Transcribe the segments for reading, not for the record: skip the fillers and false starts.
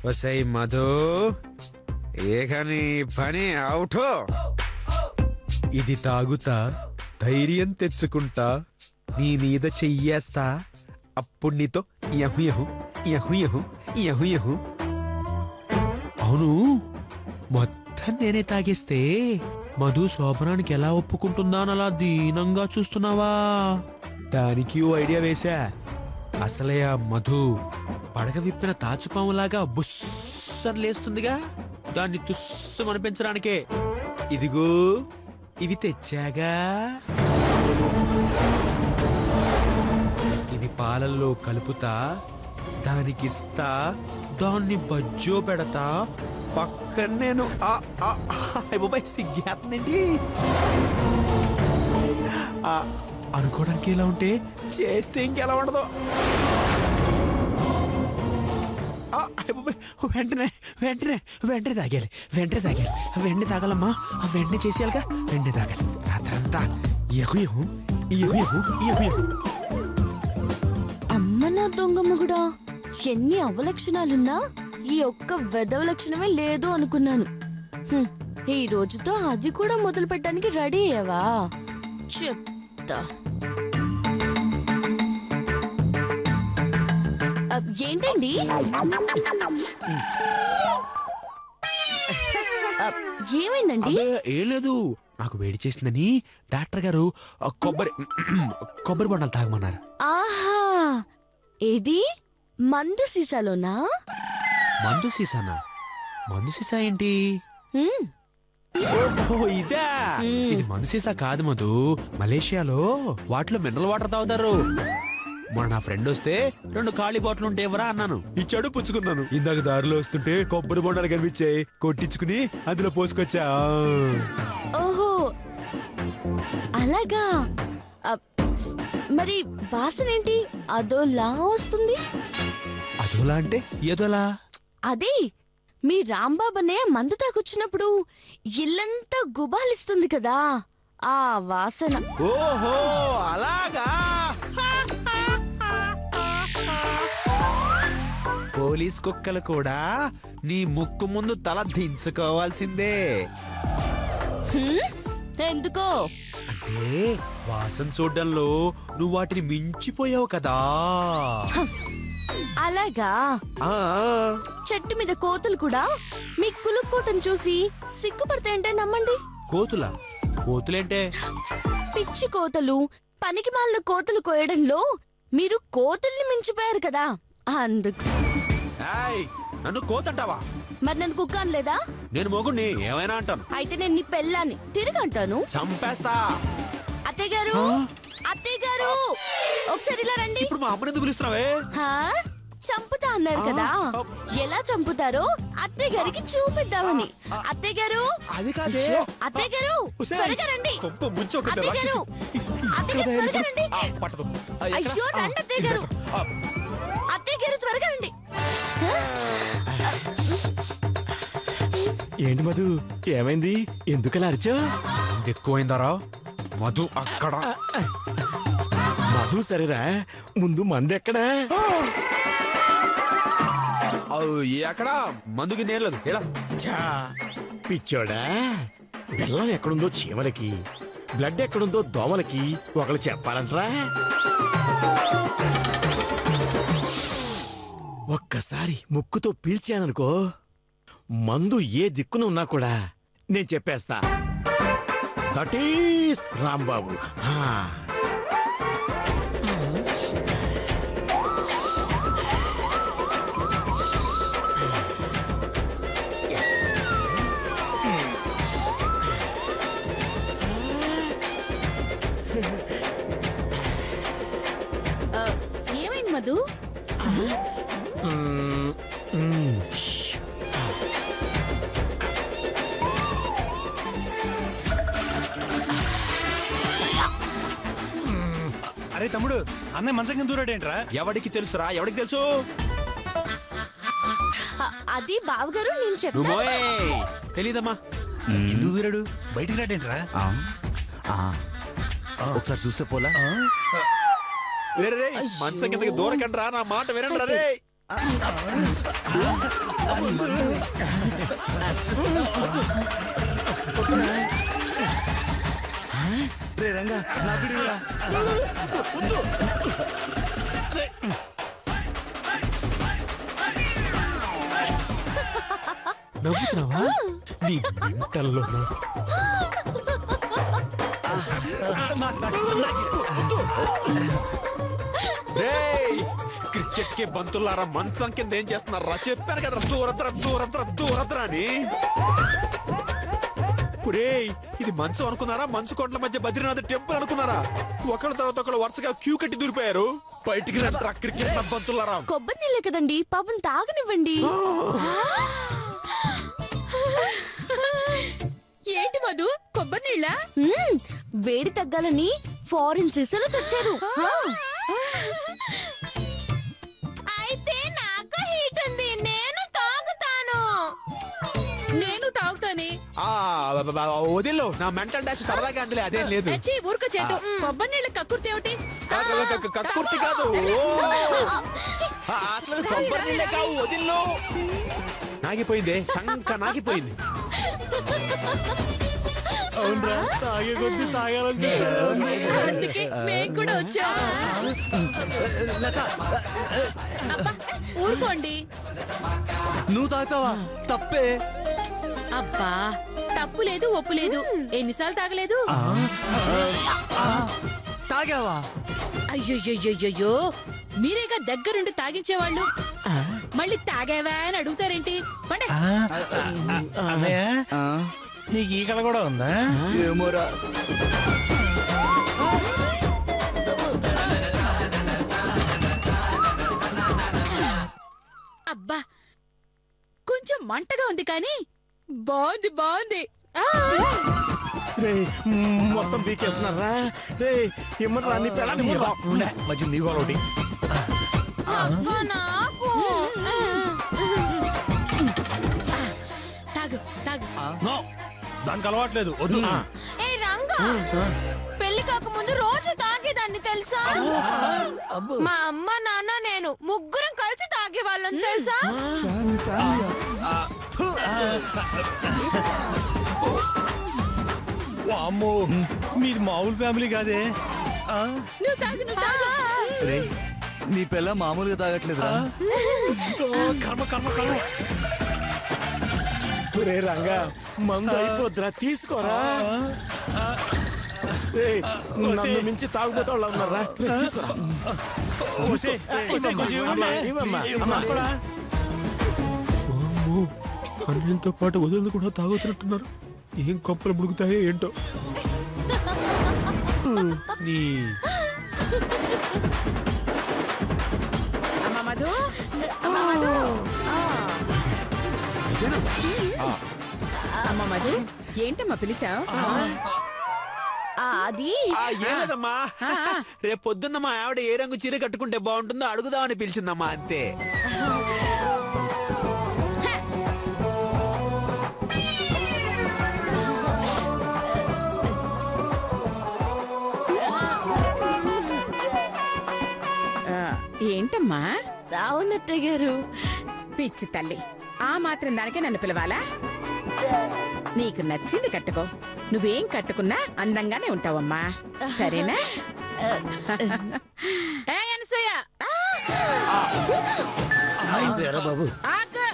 వసై మధు ఏకని పని అవుటో. ఇది తాగుతా ధైర్యం తెచ్చుకుంటా, నీ మీద చెయ్యేస్తా, అప్పుడు నీతో యహు యహు యహు యహు యహు యహు. అవును, మొత్తం నేనే తాగేస్తే మధు శోభనానికి ఎలా ఒప్పుకుంటుందా అని అలా దీనంగా చూస్తున్నావా? దానికి ఓ ఐడియా వేశా. అసలే ఆ మధు పడగ విప్పిన తాచుపాములాగా బుస్సని లేస్తుందిగా, దాన్ని తుస్సుమనిపించడానికే ఇదిగో ఇవి తెచ్చాగా. ఇవి పాలల్లో కలుపుతా, దానికిస్తా, దాన్ని బజ్జో పెడతా, పక్కన నేను సిగ్గేస్తుందండి. అనుకోవడానికి ఎలా ఉంటే చేస్తే ఇంకెలా ఉండదు. వెంటనే వెంటనే వెంటనే తాగాలి, వెంటనే తాగాలి, వెంటనే తాగాలమ్మా, వెంటనే చేసేయాలిగా, వెంటనే తాగాలి. రాత్రంతా అమ్మ నా దొంగ మొగుడా, ఎన్ని అవలక్షణాలున్నా ఈ ఒక్క వెదవ లక్షణమే లేదు అనుకున్నాను. ఈ రోజుతో అది కూడా మొదలు పెట్టడానికి రెడీ అయ్యావా? చెప్తా. ఏంటండి ఏమైందండి? ఏం లేదు, నాకు వేడి చేసిందని డాక్టర్ గారు కొబ్బరి బొండాలు తాగమన్నారు. ఆహా, ఏది మందు సీసాలోనా? మందు సీసానా? మందు సీసా ఏంటి? ఇదా? ఇది మందు సీసా కాదు మధు, మలేషియాలో వాటిలో మినరల్ వాటర్ తాగుతారు. మొన్న నా ఫ్రెండ్ వస్తే 2 ఖాళీ బాటిల్ ఉంటే ఎవరా అన్నాను, ఇచ్చాడు, పుచ్చుకున్నాను. ఇందాక దారిలో వస్తుంటే కొబ్బరి బొండాలు కనిపించాయి, కొట్టించుకుని అందులో పోసుకొచ్చా. ఓహో అలాగా. మరి వాసన ఏంటి అదోలా వస్తుంది? అదోలా అంటే ఏదోలా? అదే మీ రాంబాబనే మందు తాగొచ్చినప్పుడు ఇల్లంతా గుబాలిస్తుంది కదా, ఆ వాసన. ఓహో అలాగా. పోలీస్ కుక్కలు కూడా నీ ముక్కు ముందు తల దించుకోవాల్సిందే. ఎందుకో అంటే వాసన చూడడంలో నువ్వు వాటిని మించిపోయావు కదా. అలాగా. చెట్టు మీద కోతులు కూడా మీ కులుక్కోటం చూసి సిగ్గుపడతాయంటే నమ్మండి. కోతులా? కోతులేంటే? పిచ్చి కోతలు, పనికి మాలిన కోతలు కోయడంలో మీరు కోతుల్ని మించిపోయారు కదా, అందుకు. నన్ను కోతంటావా? మరి నన్ను కుక్క అనలేదా? నేను మొగుణ్ణి, ఏమైనా అంటాను. అయితే నేను నీ పెళ్ళాన్ని తిరిగి అంటాను. చంపేస్తా. అత్తయ్య గారు, అత్తయ్య గారు, ఒకసారి ఇలా రండి. ఇప్పుడు మా అమ్మని ఎందుకు పిలుస్తున్నావే? చంపుతా అన్నారు కదా, ఎలా చంపుతారో అత్తయ్య గారికి చూపిద్దామని. అత్తయ్య గారు, అది కాదే. అత్తయ్య గారు త్వరగా రండి. అత్తయ్య గారు, అత్తయ్య గారు త్వరగా రండి. అయ్యో రండి అత్తయ్య గారు, అత్తయ్య గారు త్వరగా రండి. ఏంటి మధు, ఏమైంది? ఎందుకలా అరిచా? ఎక్కువైందరా మధు? అక్కడ మధు సరేరా, ముందు మందెక్కడా? ఎక్కడ మందుకి నేర్లేదు. పిచ్చోడా, బెల్లం ఎక్కడుందో చీమలకి, బ్లడ్ ఎక్కడుందో దోమలకి ఒకళ్ళు చెప్పాలంటరా? ఒక్కసారి ముక్కుతో పీల్చాననుకో, మందు ఏ దిక్కున ఉన్నా కూడా నేను చెప్పేస్తా. That is Rambabu. మధు? అరే తమ్ముడు, అన్నయ్య మంచం కింద దూరాడేంట్రా? ఎవడికి తెలుసురా, ఎవడికి తెలుసు? అది బావగారు నేను నువ్వు చెప్తాను. మోయ్. తెలీదమ్మా. ఎందుకు దూరాడు? బయటికి రాడేంట్రా? ఒకసారి చూస్తే పోలా? రే, రే, మంచం కిందకి దూరకండి రా, నా మాట వినండి రే. రే రంగా, నా పిడిరా. నవ్వుతున్నావా? నీ మెంటల్లో క్రికెట్ కి బంతులారా మంచం కింద ఏం చేస్తున్నారా? చెప్పాను కదా, దూరద్రా అని. ఒరేయ్, ఇది మంచం అనుకున్నారా? మంచు కొండల మధ్య బద్రీనాథ్ టెంపుల్ అనుకున్నారా? ఒకళ్ళ తర్వాత ఒకళ్ళు వరుసగా క్యూ కట్టి దూరిపోయారు. బయటికి రండి క్రికెట్ బంతులారా. కొబ్బరి నీళ్ళే కదండి, పాపం తాగనివ్వండి. ఏంటి మధు, కొబ్బరి నీళ్ళ? వేడి తగ్గాలని ఫారిన్ సీసాలు తెచ్చారు. అయితే నాకు హీట్ ఉంది, నేను తాగుతాను. నేను తాగుతానే. వదిలో, నా మెంటల్ డాష్ సరదాగా అందులే, అదేం లేదు. అచ్చి ఊరుక చేతు. కొబ్బరి నీళ్ళ కక్కుర్తి ఏమిటి? కక్కుర్తి కాదు, అసలు కొబ్బరి నీళ్ళే కావు, వదిల్లో. నాగిపోయిందే, సంక నాగిపోయింది. అవునరా, తాగే కొద్ది తాగాలంటే అందుకే మేము కూడా వచ్చాం. అబ్బా ఊరుకోండి. నువ్వు తాగుతావా? తప్పే. అబ్బా తప్పు లేదు, ఒప్పు లేదు. ఎన్నిసార్లు తాగలేదు? తాగావా? అయ్యో మీరేగా దగ్గరుండి తాగించేవాళ్ళు. మళ్ళీ తాగావా అని అడుగుతారేంటి? పండే. అన్నయ్య, ఆ, నీకు ఈ కళ కూడా ఉందా? ఏమోరా. అబ్బా కొంచెం మంటగా ఉంది కానీ బాగుంది బాగుంది. రే, మొత్తం పీకేస్తున్నారా? రే, ఇమ్మరా నీ పెళ్ళాన్ని ఇవ్వరా? ఉండే, మధ్య నీగోలు ఒకటి. అక్క నాకు తాగు తాగు. నో, దానికి అలవాట్లేదు, వద్దు. ఏ రంగా, పెళ్లి కాకముందు రోజు తాగేదాన్ని తెలుసా? మా అమ్మ నాన్న నేను ముగ్గురం కలిసి తాగేవాళ్ళం తెలుసా? అమ్మో, మీది మామూలు ఫ్యామిలీ కాదే. నువ్వు తాగు నువ్వు తాగు. రే, నీ పిల్ల మామూలుగా తాగట్లేదురా. కర్మ కర్మ కర్మ. రే రంగా, మందు అయిపోద్దురా, తీసుకోరా. రే, నన్ను మించి తాగుపోతా వాళ్ళు ఉన్నారా? రే, తీసుకోరా. ఓసే, ఓసే, కొంచెం ఇవ్వండి. ఇవ్వమ్మా. ఇవ్వమ్మా. కూడా. అన్నిలతో పాటు వదులు కూడా తాగుతున్నట్టున్నారు. ఏం కొంపలు ముడుగుతాయో ఏంటో. నీ అమ్మ మధు, అమ్మ మధు, అమ్మ మధు, ఏంటమ్మా పిలిచావు? అది ఏం లేదమ్మా, రేపు పొద్దున్న మా ఆవిడ ఏ రంగు చీర కట్టుకుంటే బాగుంటుందో అడుగుదామని పిలిచిందమ్మా, అంతే. ఏంటమ్మా? అవునత్తయ్య గారు. పిచ్చి తల్లి, ఆ మాత్రం దానికే నన్ను పిలవాలా? నీకు నచ్చింది కట్టుకో, నువ్వేం కట్టుకున్నా అందంగానే ఉంటావమ్మా, సరేనా? ఏ అనసూయ, అయిపోయారా బాబు? ఆగు.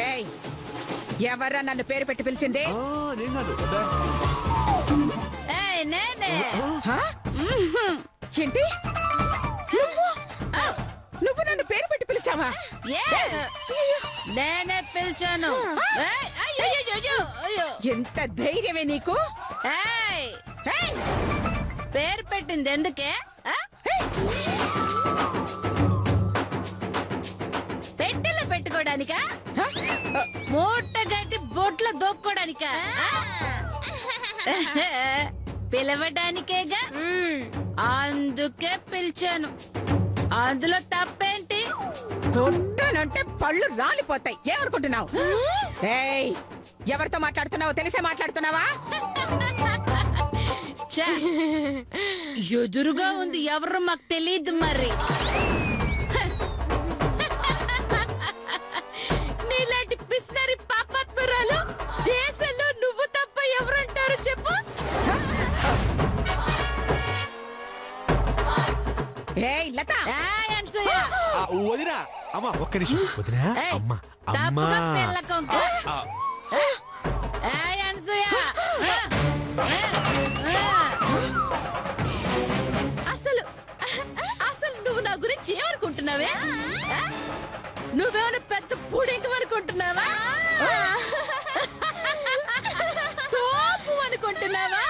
ఏయ్, ఎవర్రా నన్ను పేరు పెట్టి పిలిచింది? నేను కాదు. ఏయ్, నేనే. హా? ఏంటి? నువ్వు నన్ను పేరు పెట్టి పిలిచావా? పిలిచావా? నేనే పిలిచాను. ఏయ్, అయ్యయ్యయ్యో, అయ్యో. ఎంత ధైర్యమే నీకు? ఏయ్, ఏయ్! పేరు పెట్టింది ఎందుకే? ఆ? పెట్టెలో పెట్టుకోవడానికా? మూట గట్టి బొట్ల దోపుకోవడానికా? పిలవడానికేగా, అందుకే పిలిచాను. అందులో తప్పేంటి? కొట్టానంటే పళ్ళు రాలిపోతాయి. ఏమనుకుంటున్నావు? ఏయ్, ఎవరితో మాట్లాడుతున్నావో తెలిసే మాట్లాడుతున్నావా? ఛే, ఎదురుగా ఉంది ఎవరు మాకు తెలియదు మరి. నీలాంటి పిసినరి పాపాత్మురాలు దేశంలో నువ్వు తప్ప ఎవరుంటారు చెప్పు? ఏయ్ లత, ఏయ్, అనసూయ. వదినా అమ్మా ఒక్క నిమిషం వదినా. ఏయ్, అమ్మా అమ్మా తప్పుగా పిల్ల కొంక. ఏయ్, అనసూయ. అసలు అసలు నువ్వు నా గురించి ఏమనుకుంటున్నావే? నువ్వేమైనా పెద్ద పుడింగం అనుకుంటున్నావా? తోపు అనుకుంటున్నావా?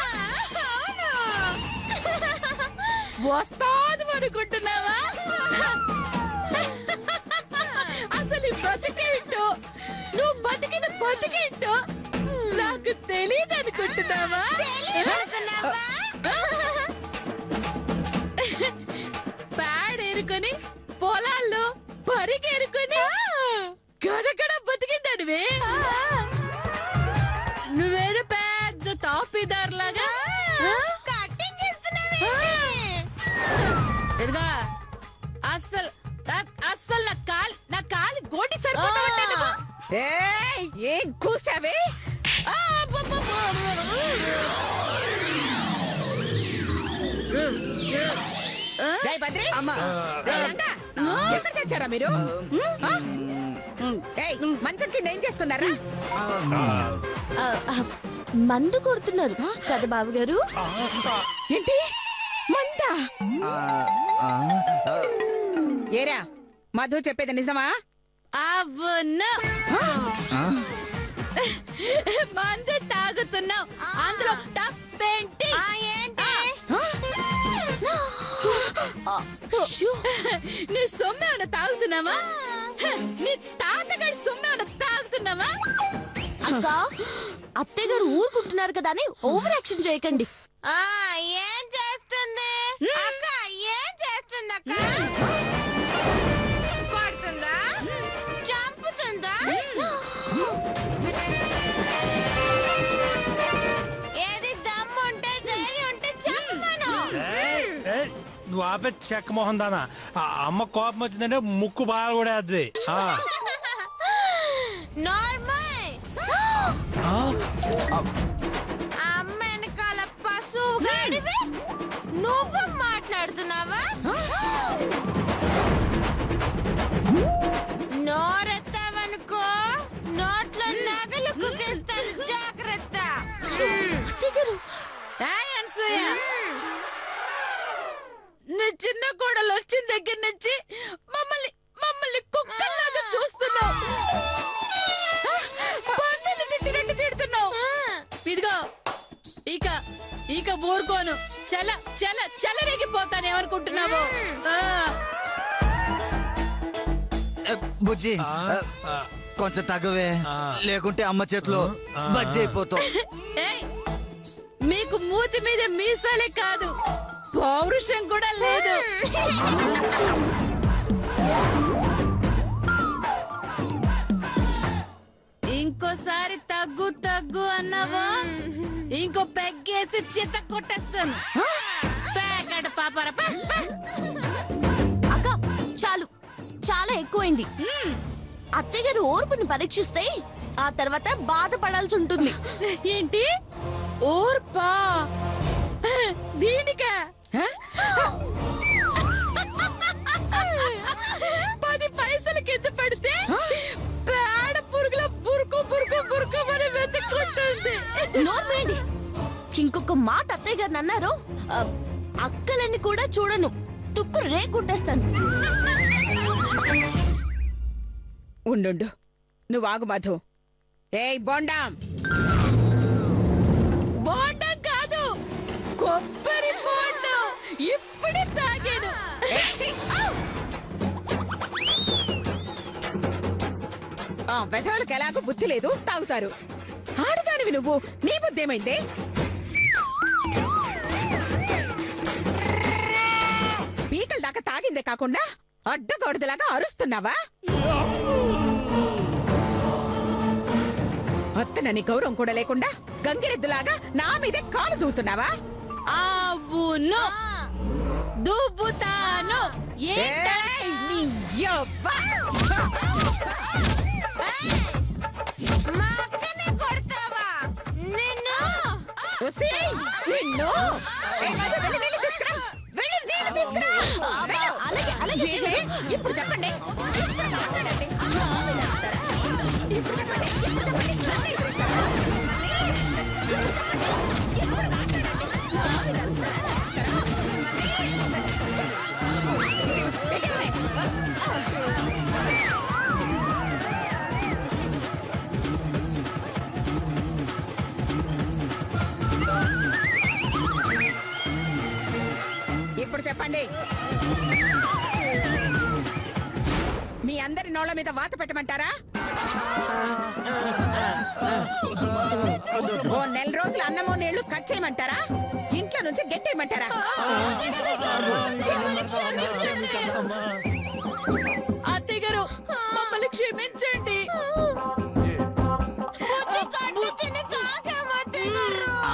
వస్తాదు అనుకుంటున్నావా? అసలు ఈ బతికేంటో, నువ్వు బతికిన బతికేంటో నాకు తెలియదు అనుకుంటున్నావా? పాడేరుకొని పొలాల్లో పరిగేరుకొని గడగడ బతికిందనివే. నువ్వేదో పెద్ద తాపీదారులాగా ఇదిగా అస్సలు అస్సలు నా కాలి గోటి సరిపోతా. ఏయ్, ఏం కూసావే? రేయ్ బద్రి, రేయ్ రంగా, ఎక్కడ తెచ్చారా మీరు? ఆ? ఏయ్, మంచం కింద ఏం చేస్తున్నారా? మందు కొడుతున్నారు కదా బావగారు? ఏంటి మందా? ఏరా మధు చెప్పేది నిజమా? అవును, మందు తాగుతున్నావు, అందులో తప్పేంటి? నీ సొమ్మేమన్నా తాగుతున్నావా? నీ తాతగాడి సొమ్మేమన్నా తాగుతున్నావా? అక్క, అత్తయ్య గారు ఊరుకుంటున్నారు కదా అని ఓవర్ యాక్షన్ చేయకండి. ఏం చేస్తుంది అక్క? ఏం చేస్తుంది అక్క? కొడుతుందా? చంపుతుందా? ఏది దమ్ముంటే ధైర్యం ఉంటే చంపమను. నువ్వు ఆపే చెక్క మొహం దానా. ఆ అమ్మ కోపం వచ్చిందంటే ముక్కు బాగా కూడా అది. నార్మల్ అమ్మ వెనకాల పశువు గడివి నువ్వు మాట్లాడుతున్నావా? నోరెత్తావనుకో నోట్లో నగలు కుక్కేస్తాను, జాగ్రత్త. ఏయ్ అనసూయ, నీ చిన్న కోడలు వచ్చిన దగ్గర నుంచి మమ్మల్ని కుక్కల్లాగా చూస్తున్నావు. పందులు తిట్టినట్టు తిడుతున్నావు. ఇదిగో ఇక ఊరుకోను. చెలరేగిపోతానేమనుకుంటున్నావు? బుజ్జి కొంచెం తగ్గవే, లేకుంటే అమ్మ చేతిలో బజ్జి అయిపోతావు. ఏయ్, మీకు మూతి మీద మీసాలే కాదు, పౌరుషం కూడా లేదు. ఇంకోసారి తగ్గు అన్నావా ఇంకో పెగ్గేసి చిత్త కొట్టేస్తాను. ప్యాకెట్ పాపరా. అక్క, చాలు, చాలా ఎక్కువైంది. అత్తయ్య గారు ఓర్పుని పరీక్షిస్తే ఆ తర్వాత బాధపడాల్సి ఉంటుంది. ఏంటి ఓర్పా? దీనికా 10 పైసలు కింద పడితే పేడ పురుగుల బురుకు అని వెతుక్కుంటుంది. నోర్మేండి, ఇంకొక మాట అత్తయ్య గారిని అన్నారు, అక్కలని కూడా చూడను, తుక్కు రేకుంటేస్తాను. ఉండు నువ్వు ఆగు మధు. ఏయ్ బోండాం, బోండం కాదు, కొబ్బరి బోండం. ఇప్పుడే తాగాను. వెధవులకు ఎలాగో బుద్ధి లేదు, తాగుతారు. ఆడదానివి నువ్వు, నీ బుద్ధి ఏమైందే? పీకల దాకా తాగిందే కాకుండా అడ్డగొడదలాగా అరుస్తున్నావా? అత్తనని గౌరవం కూడా లేకుండా గంగిరెద్దులాగా నా మీదే కాలు దూతున్నావా? అవును, దువ్వుతాను. ఏయ్, నీ యవ్వ! మా అక్కనే కొడతావా నిన్ను? ఒసేయ్, నిన్ను! ఏయ్, మధు, వెళ్ళి నీళ్ళు తీసుకురా. వెళ్ళి నీళ్ళు తీసుకురా. వెళ్ళు. ఏమే? ఇప్పుడు చెప్పండి. ఇప్పుడు మాట్లాడండి. ఇప్పుడు చెప్పండి. ఇప్పుడు చెప్పండి. నన్ను ఎదురిస్తారా? ఇప్పుడు చెప్పండి. ఇప్పుడు మాట్లాడండి. నన్ను ఎదురిస్తారా? ఇప్పుడు చెప్పండి. మీ అందరి నోళ్ళ మీద వాత పెట్టమంటారా? ఓ నెల రోజులు అన్నమో నీళ్లు కట్ చేయమంటారా? ఇంట్లో నుంచి గెంటేయమంటారా? అత్తయ్య గారు, మమ్మల్ని క్షమించండి.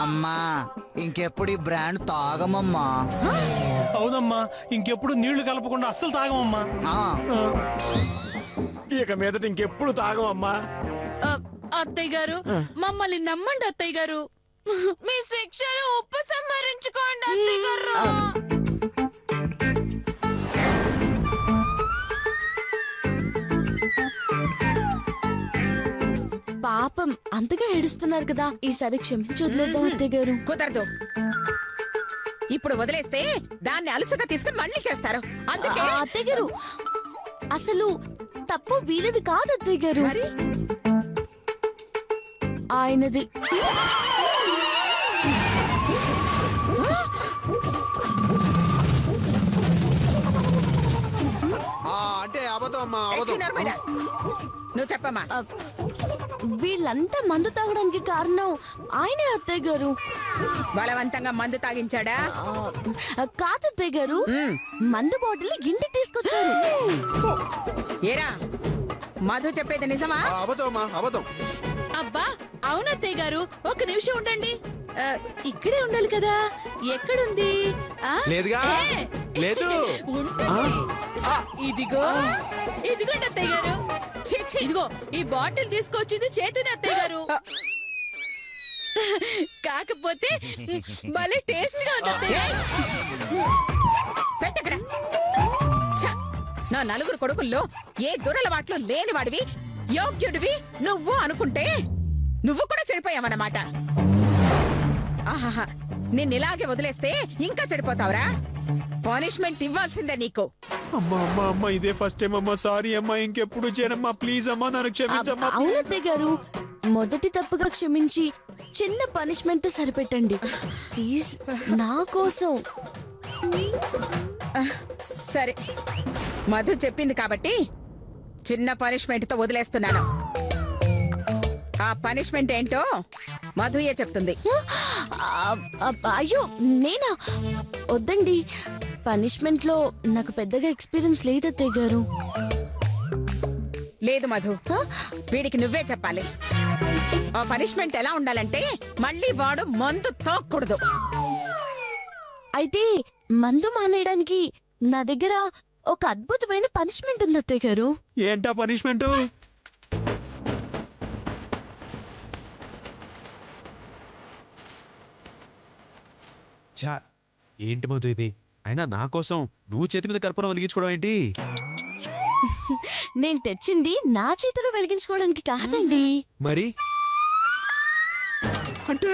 అమ్మా ఇంకెప్పుడు ఈ బ్రాండ్ తాగమమ్మా. అవునమ్మా, ఇంకెప్పుడు నీళ్లు కలపకుండా అస్సలు తాగమమ్మా. ఆ, ఇక మీదట ఇంకెప్పుడు తాగమమ్మా. అత్తయ్య గారు, మమ్మల్ని నమ్మండి అత్తయ్య గారు. మీ శిక్షను ఉపసంహరించుకోండి అత్తయ్య గారు. పాపం అంతగా ఏడుస్తున్నారు కదా, ఈసారి క్షమించి వదిలేద్దాం అత్తయ్య గారు. కుదరదు. ఇప్పుడు వదిలేస్తే దాన్ని అలుసుగా తీసుకుని మళ్ళీ చేస్తారు. అందుకే అత్తయ్య గారు, అసలు తప్పు వీలది కాదు అత్తయ్య గారు, మరి ఆయనది. అంటే అబద్ధం అమ్మా, ఏ చిన్నారమైనా, నువ్వు చెప్పమ్మా. వీళ్ళంతా మందు తాగడానికి కారణం ఆయనే అత్తయ్య గారు. బలవంతంగా మందు తాగించాడా? కాదు అత్తయ్య గారు, మందు బాటిల్ ఇంటికి తీసుకొచ్చారు. ఏరా, మధు చెప్పేది నిజమా? అబద్ధం అమ్మా, అబద్ధం. అబ్బా, అవునత్తయ్య గారు, ఒక నిమిషం ఉండండి. ఇక్కడే ఉండాలి కదా, ఎక్కడుంది? లేదుగా. ఏ, లేదు. ఉంటుంది. ఇదిగో, ఇదిగోండి అత్తయ్య గారు. ఛీ, ఛీ, ఇదిగో ఈ బాటిల్ తీసుకొచ్చింది చేతుని అత్తయ్య గారు. కాకపోతే భలే టేస్ట్ గా ఉంది అత్తయ్య. పెట్టక్కడ. ఛ! నా నలుగురు కొడుకుల్లో ఏ దురలవాట్లు లేనివాడివి, యోగ్యుడివి నువ్వు అనుకుంటే నువ్వు కూడా చెడిపోయావన్నమాట. ఆహాహా, నిన్నిలాగే వదిలేస్తే ఇంకా చెడిపోతావురా. పనిష్మెంట్ ఇవ్వాల్సిందే నీకు. అమ్మా అమ్మా అమ్మా, ఇదే ఫస్ట్ టైం అమ్మా. సారీ అమ్మా, ఇంకెప్పుడు చేయనమ్మా. ప్లీజ్ అమ్మా, నన్ను క్షమించమ్మా. అవును అత్తయ్య గారు, మొదటి తప్పుగా క్షమించి చిన్న పనిష్మెంట్ తో సరిపెట్టండి ప్లీజ్, నా కోసం. సరే, మధు చెప్పింది కాబట్టి చిన్న పనిష్మెంట్ తో వదిలేస్తున్నాను. ఆ పనిష్మెంట్ ఏంటో మధుయే చెప్తుంది. అయ్యో, నేనా? వద్దండి, పనిష్మెంట్ లో నాకు పెద్దగా ఎక్స్పీరియన్స్ లేదు అత్తయ్య గారు. లేదు మధు, వీడికి నువ్వే చెప్పాలి. ఆ పనిష్మెంట్ ఎలా ఉండాలంటే మళ్ళీ వాడు మందు తాగకూడదు. అయితే మందు మానేయడానికి నా దగ్గర ఒక అద్భుతమైన పనిష్మెంట్ ఉంది అత్తయ్య గారు. ఏంటా పనిష్మెంట్? ఏంటి మధు ఇది? అయినా నా కోసం నువ్వు చేతి మీద కర్పూరం వెలిగించుకోవడం ఏంటి? నేను తెచ్చింది నా చేతిలో వెలిగించుకోవడానికి కాదండి. మరి అంటే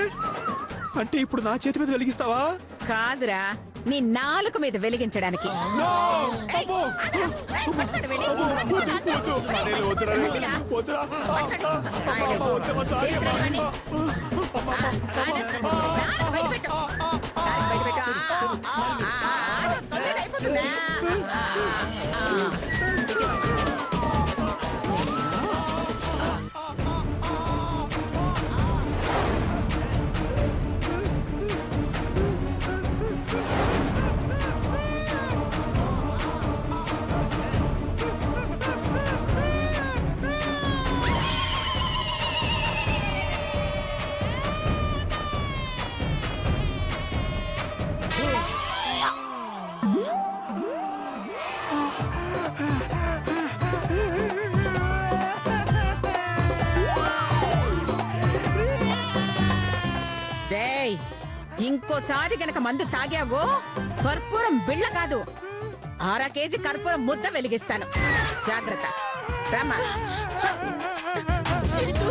అంటే ఇప్పుడు నా చేతి మీద వెలిగిస్తావా? కాదురా, నీ నాలుక మీద వెలిగించడానికి ఏయ్, ఆగరా. ఏయ్, పట్టుకోండి వెళ్ళి. గట్టిగా. పట్టుకోండి. తీసుకురండి. నాలుక బయట పెట్టు. నాలుక బయట పెట్టు. ఆగు. తొందరగా అయిపోతుందా? డేయ్, ఇంకోసారి గనక మందు తాగావో కర్పూరం బిళ్ళ కాదు 6 కేజీ కర్పూరం ముద్ద వెలిగిస్తాను. జాగ్రత్త. రామా. చేతు